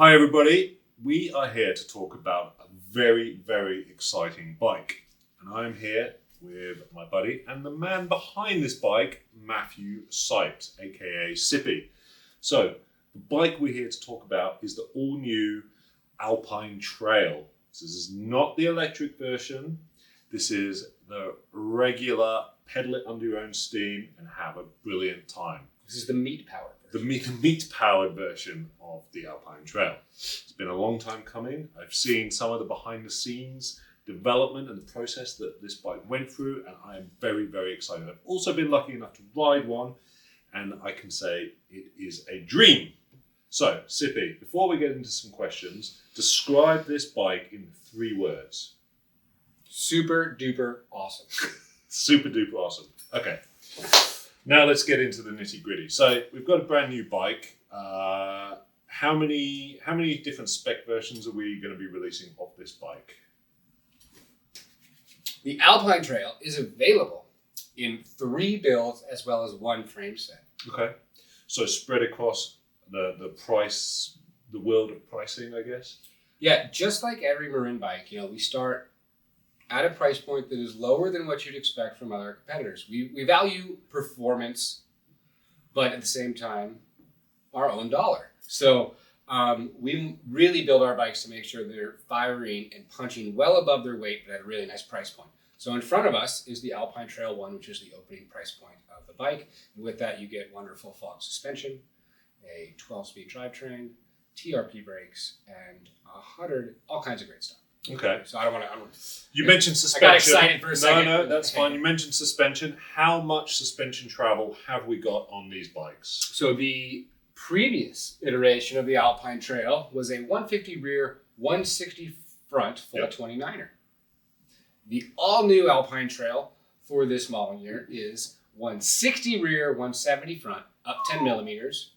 Hi everybody, we are here to talk about a very, very exciting bike. And I'm here with my buddy and the man behind this bike, Matthew Cipes, aka Cipes. So, the bike we're here to talk about is the all-new Alpine Trail. This is not the electric version. This is the regular, pedal it under your own steam and have a brilliant time. This is the meat-powered version. The meat-powered version of the Alpine Trail. It's been a long time coming. I've seen some of the behind-the-scenes development and the process that this bike went through, and I am very, very excited. I've also been lucky enough to ride one, and I can say it is a dream. So, Cipes, before we get into some questions, describe this bike in 3 words. Super duper awesome. Super duper awesome. Okay. Now let's get into the nitty gritty. So we've got a brand new bike. How many different spec versions are we going to be releasing of this bike? The Alpine Trail is available in 3 builds as well as 1 frame set. Okay. So spread across the price, the world of pricing, I guess. Yeah, just like every Marin bike, we start at a price point that is lower than what you'd expect from other competitors. We value performance, but at the same time, our own dollar. So we really build our bikes to make sure they're firing and punching well above their weight, but at a really nice price point. So in front of us is the Alpine Trail 1, which is the opening price point of the bike. And with that, you get wonderful fog suspension, a 12-speed drivetrain, TRP brakes, and all kinds of great stuff. Okay. So I don't want to. You mentioned suspension. I got excited for a second. No, that's fine. You mentioned suspension. How much suspension travel have we got on these bikes? So the previous iteration of the Alpine Trail was a 150 rear, 160 front full 29er. The all-new Alpine Trail for this model year is 160 rear, 170 front, up 10 millimeters.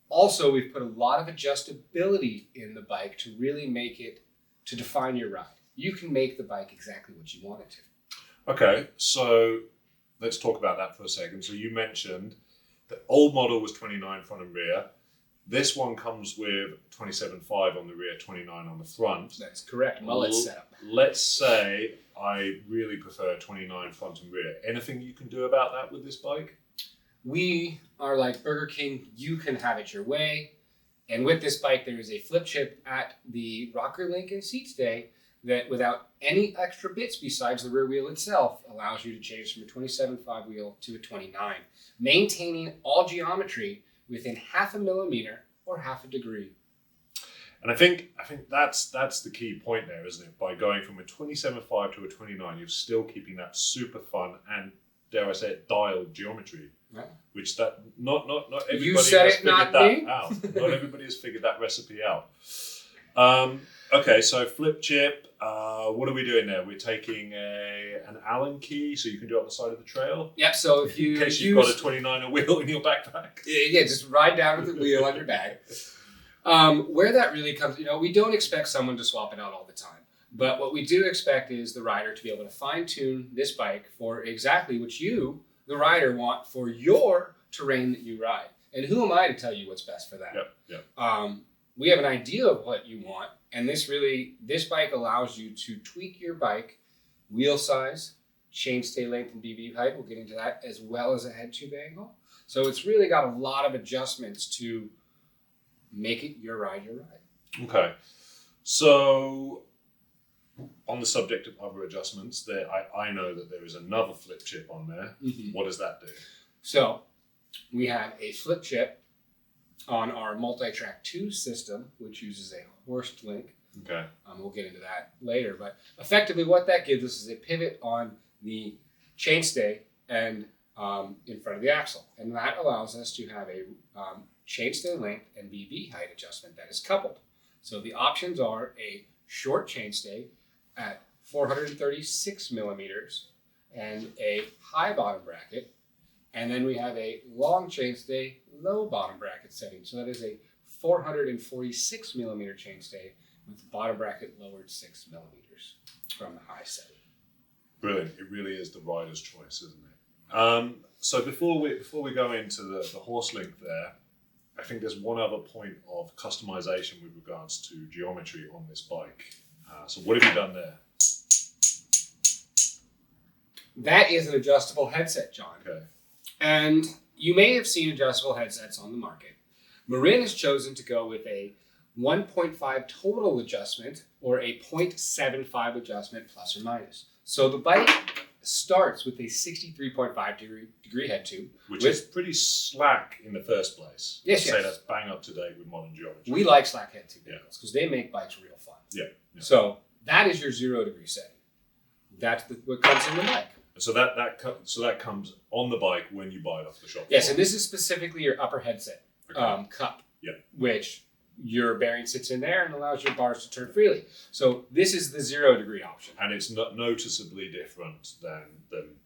Also, we've put a lot of adjustability in the bike to really make it to define your ride. You can make the bike exactly what you want it to. Okay, so let's talk about that for a second. So you mentioned the old model was 29 front and rear. This one comes with 27.5 on the rear, 29 on the front. That's correct. Mullet setup. Let's say I really prefer 29 front and rear. Anything you can do about that with this bike? We are like Burger King. You can have it your way. And with this bike, there is a flip chip at the rocker link and seat stay that, without any extra bits besides the rear wheel itself, allows you to change from a 27.5 wheel to a 29, maintaining all geometry within 0.5 millimeter or 0.5 degree. And I think that's the key point there, isn't it? By going from a 27.5 to a 29, you're still keeping that super fun and, dare I say it, dialed geometry. Yeah. Which not everybody has figured that out. Not everybody has figured that recipe out. Okay, so flip chip. What are we doing there? We're taking an Allen key, so you can do it on the side of the trail. Yep. So if you in case you've got a 29er wheel in your backpack. Yeah, just ride down with the wheel on your bag. Where that really comes, we don't expect someone to swap it out all the time. But what we do expect is the rider to be able to fine tune this bike for exactly what you, the rider, want for your terrain that you ride. And who am I to tell you what's best for that? Yep. We have an idea of what you want, and this bike allows you to tweak your bike, wheel size, chainstay length, and BB height. We'll get into that, as well as a head tube angle. So it's really got a lot of adjustments to make it your ride. Okay. So on the subject of other adjustments, I know that there is another flip chip on there. Mm-hmm. What does that do? So we have a flip chip on our multi-track 2 system, which uses a horsed link. Okay. We'll get into that later. But effectively what that gives us is a pivot on the chainstay and in front of the axle. And that allows us to have a chainstay length and BB height adjustment that is coupled. So the options are a short chainstay at 436 millimeters and a high bottom bracket. And then we have a long chainstay, low bottom bracket setting. So that is a 446 millimeter chainstay with the bottom bracket lowered 6 millimeters from the high setting. Brilliant. It really is the rider's choice, isn't it? So before we go into the horse link there, I think there's one other point of customization with regards to geometry on this bike. So what have you done there? That is an adjustable headset, John. Okay. And you may have seen adjustable headsets on the market. Marin has chosen to go with a 1.5 total adjustment or a 0.75 adjustment plus or minus. So the bike starts with a 63.5 degree head tube. Which is pretty slack in the first place. Yes, I'd say that's bang up to date with modern geometry. We like slack head tube vehicles because they make bikes real fun. Yeah. So that is your 0 degree setting. That's what comes in the bike. So that comes on the bike when you buy it off the shop. Yes, and this is specifically your upper headset cup, Yeah. which your bearing sits in there and allows your bars to turn freely. So this is the 0 degree option. And it's not noticeably different than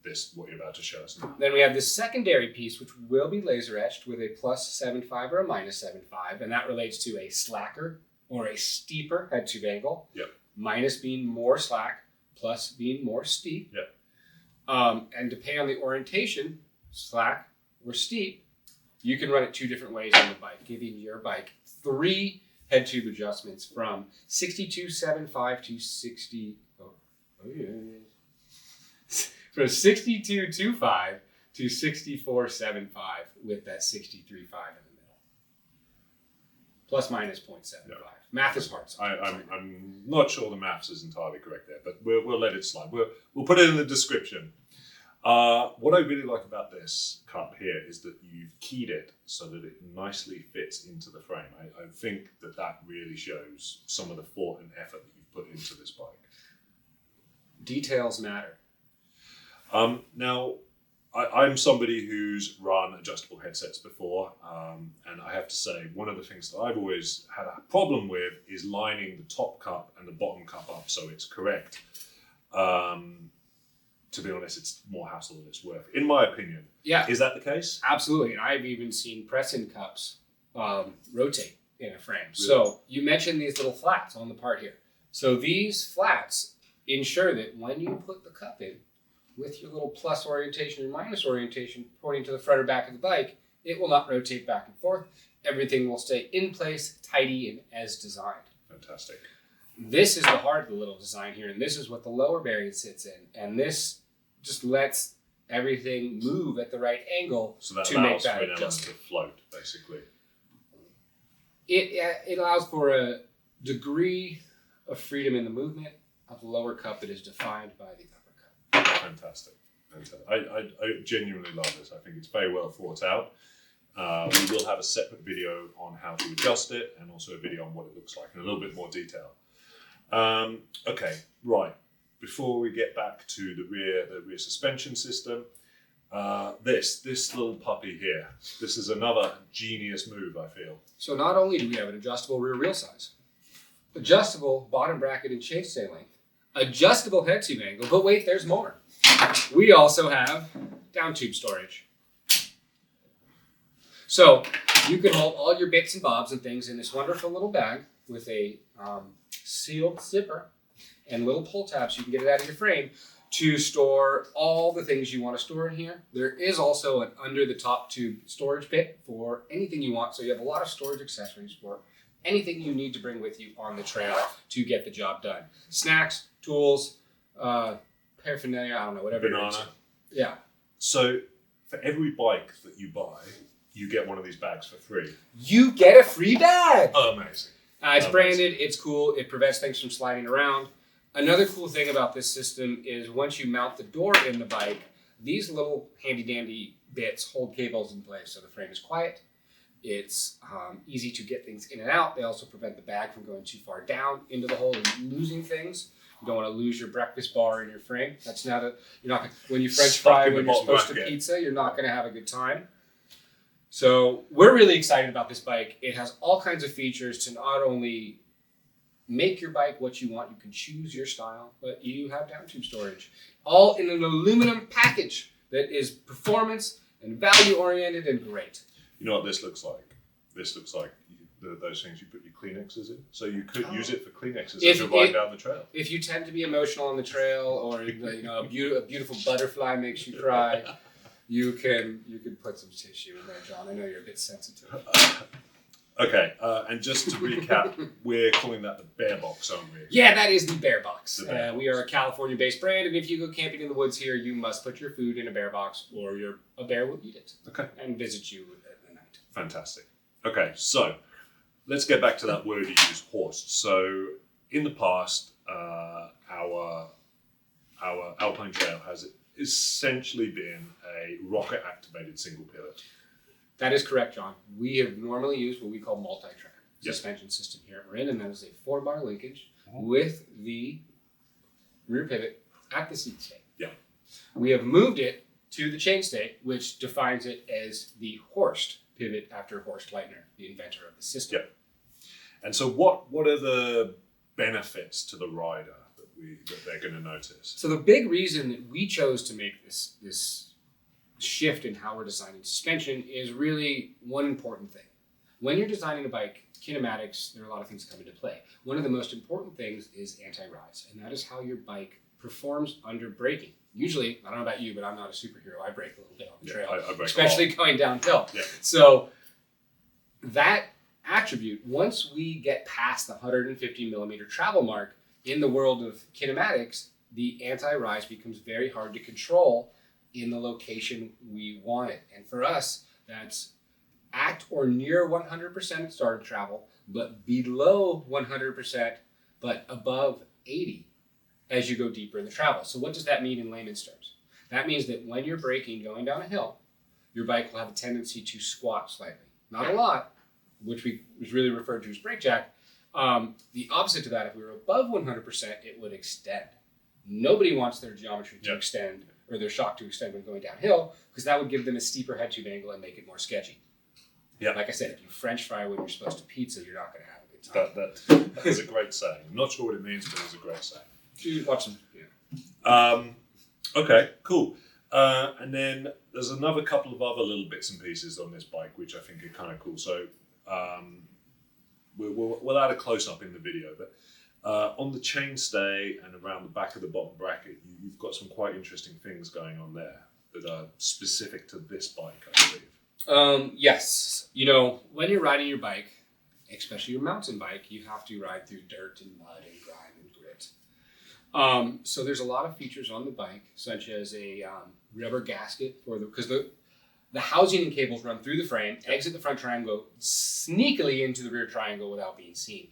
this, what you're about to show us now. Then we have this secondary piece, which will be laser etched with a plus 7.5 or a minus 7.5, and that relates to a slacker or a steeper head tube angle. Yep. Minus being more slack, plus being more steep. Yep. And depending on the orientation, slack or steep, you can run it 2 different ways on the bike, giving your bike 3 head tube adjustments from 62.75 to 60. From 62.25 to 64.75 with that 63.5 in the middle. Plus minus 0.75. Yeah. Math is hard. I'm not sure the maths is entirely correct there, but we'll let it slide. We'll put it in the description. What I really like about this cup here is that you've keyed it so that it nicely fits into the frame. I think that really shows some of the thought and effort that you've put into this bike. Details matter. Now, I'm somebody who's run adjustable headsets before, and I have to say, one of the things that I've always had a problem with is lining the top cup and the bottom cup up so it's correct. To be honest, it's more hassle than it's worth, in my opinion. Yeah. Is that the case? Absolutely. And I've even seen press-in cups rotate in a frame. Really? So you mentioned these little flats on the part here. So these flats ensure that when you put the cup in, with your little plus orientation and minus orientation pointing to the front or back of the bike, it will not rotate back and forth. Everything will stay in place, tidy, and as designed. Fantastic. This is the heart of the little design here, and this is what the lower bearing sits in. And this just lets everything move at the right angle So that to make allows that for an element adjustment. to float, basically. It allows for a degree of freedom in the movement of the lower cup that is defined by the upper cup. Fantastic. I genuinely love this. I think it's very well thought out. We will have a separate video on how to adjust it and also a video on what it looks like in a little bit more detail. Okay, right. Before we get back to the rear suspension system, this little puppy here, this is another genius move, I feel. So not only do we have an adjustable rear wheel size, adjustable bottom bracket and chainstay length, adjustable head tube angle, but wait, there's more. We also have Downtube storage. So you can hold all your bits and bobs and things in this wonderful little bag with a sealed zipper and little pull tabs so you can get it out of your frame to store all the things you want to store in here. There is also an under the top tube storage pit for anything you want. So you have a lot of storage accessories for anything you need to bring with you on the trail to get the job done. Snacks, tools, paraphernalia, I don't know, whatever. Banana. Yeah. So for every bike that you buy, you get one of these bags for free. You get a free bag. Amazing. It's branded, it's cool, it prevents things from sliding around. Another cool thing about this system is once you mount the door in the bike, these little handy dandy bits hold cables in place so the frame is quiet. It's easy to get things in and out. They also prevent the bag from going too far down into the hole and losing things. You don't want to lose your breakfast bar in your frame. That's not when you French fry when you're supposed to pizza, you're not going to have a good time. So we're really excited about this bike. It has all kinds of features to not only make your bike what you want, you can choose your style, but you have Downtube storage. All in an aluminum package that is performance and value oriented and great. You know what this looks like? This looks like those things you put your Kleenexes in. So you could use it for Kleenexes as you're riding down the trail. If you tend to be emotional on the trail or a beautiful butterfly makes you cry, You can put some tissue in there, John. I know you're a bit sensitive. Okay, and just to recap, we're calling that the Bear Box, aren't we? Yeah, that is the Bear Box. The Bear We are a California-based brand, and if you go camping in the woods here, you must put your food in a bear box, or a bear will eat it. Okay. And visit you at night. Fantastic. Okay, so let's get back to that word you used, horsed. So in the past, our Alpine trail has essentially been a rocket-activated single pivot. That is correct, John. We have normally used what we call multi-track suspension system here at Marin, and that is a 4-bar linkage with the rear pivot at the seat stay. Yeah. We have moved it to the chainstay, which defines it as the horsed pivot after Horst Leitner, the inventor of the system. Yeah. And so what are the benefits to the rider that they're going to notice? So the big reason that we chose to make this shift in how we're designing suspension is really one important thing. When you're designing a bike, kinematics, there are a lot of things that come into play. One of the most important things is anti-rise, and that is how your bike performs under braking. Usually, I don't know about you, but I'm not a superhero. I brake a little bit on the trail, I brake especially going downhill. Yeah. So that attribute, once we get past the 150 millimeter travel mark in the world of kinematics, the anti-rise becomes very hard to control in the location we want it. And for us, that's at or near 100% at start of travel, but below 100%, but above 80 as you go deeper in the travel. So what does that mean in layman's terms? That means that when you're braking going down a hill, your bike will have a tendency to squat slightly. Not a lot, which was really referred to as brake jack. The opposite to that, if we were above 100%, it would extend. Nobody wants their geometry to extend or their shock to extend when going downhill, because that would give them a steeper head tube angle and make it more sketchy. Yeah. Like I said, if you French fry when you're supposed to pizza, you're not going to have a good time. That is a great saying. I'm not sure what it means, but it's a great saying. You watch them. Yeah. Okay, cool. And then there's another couple of other little bits and pieces on this bike, which I think are kind of cool. So we'll add a close-up in the video, but on the chainstay and around the back of the bottom bracket, you've got some quite interesting things going on there that are specific to this bike, I believe. Yes. You know, when you're riding your bike, especially your mountain bike, you have to ride through dirt and mud and grime and grit. So there's a lot of features on the bike, such as a rubber gasket because the housing and cables run through the frame, exit the front triangle, sneakily into the rear triangle without being seen.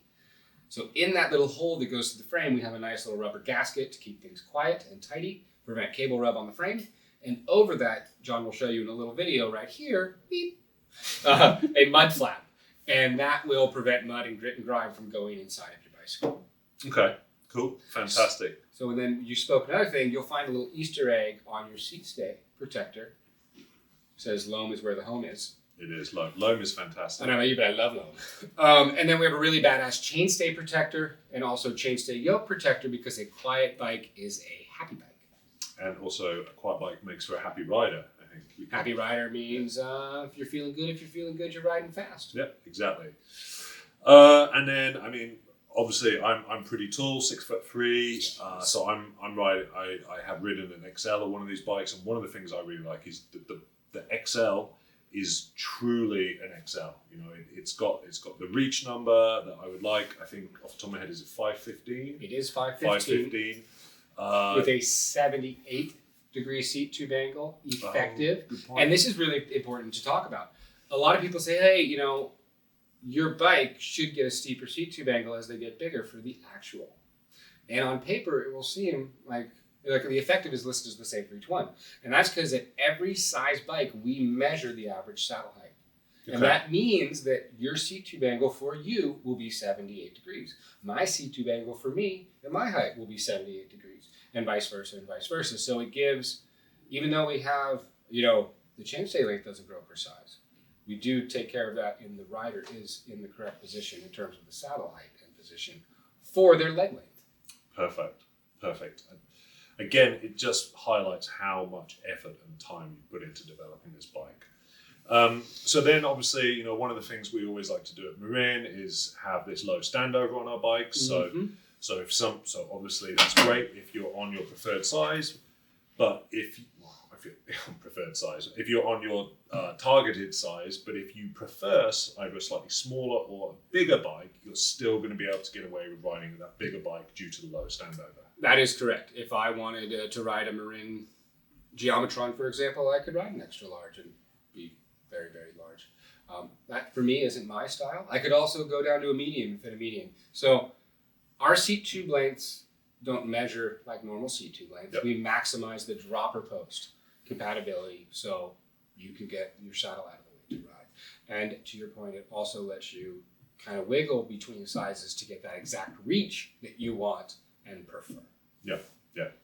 So in that little hole that goes to the frame, we have a nice little rubber gasket to keep things quiet and tidy, prevent cable rub on the frame. And over that, John will show you in a little video right here, beep, a mud flap. And that will prevent mud and grit and grime from going inside of your bicycle. Okay, cool, fantastic. So and then you spoke another thing, you'll find a little Easter egg on your seat stay protector. It says loam is where the home is. It is loam. Loam is fantastic. I don't know you, but I love loam. And then we have a really badass chainstay protector and also chainstay yoke protector, because a quiet bike is a happy bike. And also a quiet bike makes for a happy rider, I think. Happy rider means if you're feeling good, you're riding fast. Yeah, exactly. And then, I mean, obviously I'm pretty tall, 6'3", so I'm riding. I have ridden an XL of one of these bikes, and one of the things I really like is the XL is truly an XL. You know, it's got the reach number that I would like. I think off the top of my head, is it 515? It is 515. With a 78-degree seat tube angle, effective. Good point. And this is really important to talk about. A lot of people say, hey, you know, your bike should get a steeper seat tube angle as they get bigger for the actual. And on paper, it will seem like the effective is listed as the same for each one. And that's because at every size bike, we measure the average saddle height. Okay. And that means that your seat tube angle for you will be 78 degrees. My seat tube angle for me and my height will be 78 degrees, and vice versa and vice versa. So it gives, even though we have, you know, the chainstay length doesn't grow per size, we do take care of that in the rider is in the correct position in terms of the saddle height and position for their leg length. Perfect. Again, it just highlights how much effort and time you put into developing this bike. So then, obviously, you know, one of the things we always like to do at Marin is have this low standover on our bikes. So obviously that's great if you're on your preferred size, but if if you're on preferred size, if you're on your targeted size, but if you prefer either a slightly smaller or a bigger bike, you're still going to be able to get away with riding that bigger bike due to the low standover. That is correct. If I wanted to ride a Marin Geometron, for example, I could ride an extra large and be very, very large. That, for me, isn't my style. I could also go down to a medium and fit a medium. So our seat tube lengths don't measure like normal seat tube lengths. Yep. We maximize the dropper post compatibility so you can get your saddle out of the way to ride. And to your point, it also lets you kind of wiggle between sizes to get that exact reach that you want and prefer. Yeah.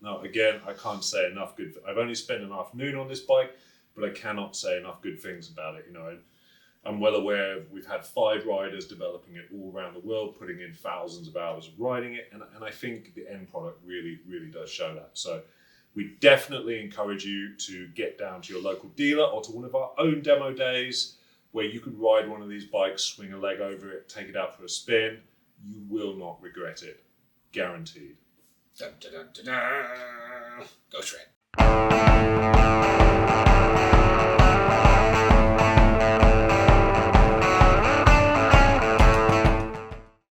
No, again, I can't say enough good. I've only spent an afternoon on this bike, but I cannot say enough good things about it. I'm well aware we've had 5 riders developing it all around the world, putting in thousands of hours of riding it, and I think the end product really, really does show that. So we definitely encourage you to get down to your local dealer or to one of our own demo days where you could ride one of these bikes, swing a leg over it, take it out for a spin. You will not regret it. Guaranteed. Dun, dun, dun, dun, dun. Go Shred.